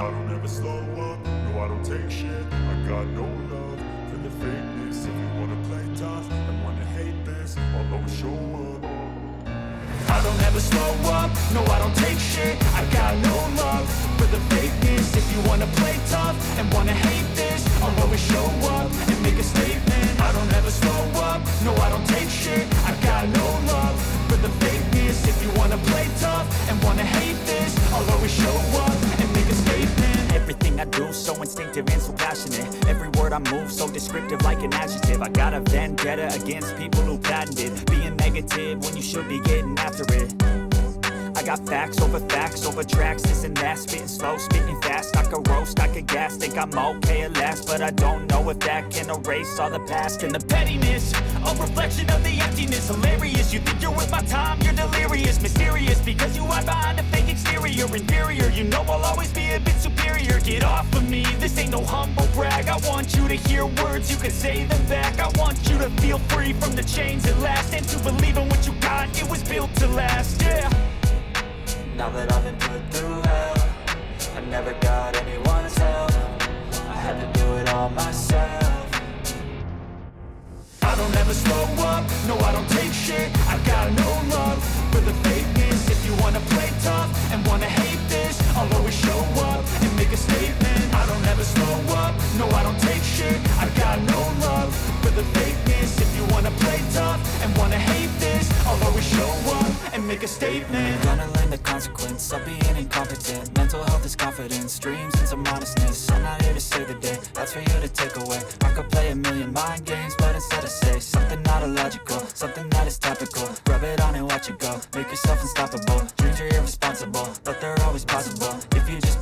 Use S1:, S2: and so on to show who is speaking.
S1: I don't ever slow up, no I don't take shit. I got no love for the fakeness. If you wanna play tough and wanna hate this, I'll always show up.
S2: I don't ever slow up, no I don't take shit. I got no love for the fakeness. If you wanna play tough and wanna hate this, I'll always show up and make a statement. I don't ever slow up, no I don't take shit. I got no love for the fakeness. If you wanna play tough and wanna hate this, I'll always show up and make a statement.
S3: Everything I do so instinctive and so passionate. Every word I move so descriptive like an adjective. I got a vendetta against people who patented being negative when you should be getting after it. I got facts over tracks, this and that. Spitting slow, spitting fast, I could roast, I could gas. Think I'm okay at last, but I don't know if that can erase all the past. And the pettiness, a reflection of the emptiness. Hilarious, you think you're worth my time, you're delirious. Mysterious, because you hide behind a fake exterior. Inferior, you know I'll always be a bit superior. Get off of me, this ain't no humble brag. I want you to hear words, you can say them back. I want you to feel free from the chains at last, and to believe in what you got, it was built to last, yeah.
S4: Now that I've been put through hell, I never got anyone's help. I had to do it all myself.
S2: I don't ever slow up, no I don't take shit. I got no love for the fakeness. If you wanna play tough and wanna hate this, I'll always show up and make a statement. I don't ever slow up, no I don't take shit. I got no love for the fakeness. If you wanna play tough and wanna hate this, I'll always show up and make a statement.
S4: Gonna learn the consequence of being incompetent. Mental health is confidence, dreams and some honestness. I'm not here to save the day, that's for you to take away. I could play a million mind games, but instead I say something not illogical, something that is topical. Rub it on and watch it go, make yourself unstoppable. Dreams are irresponsible, but they're always possible if you just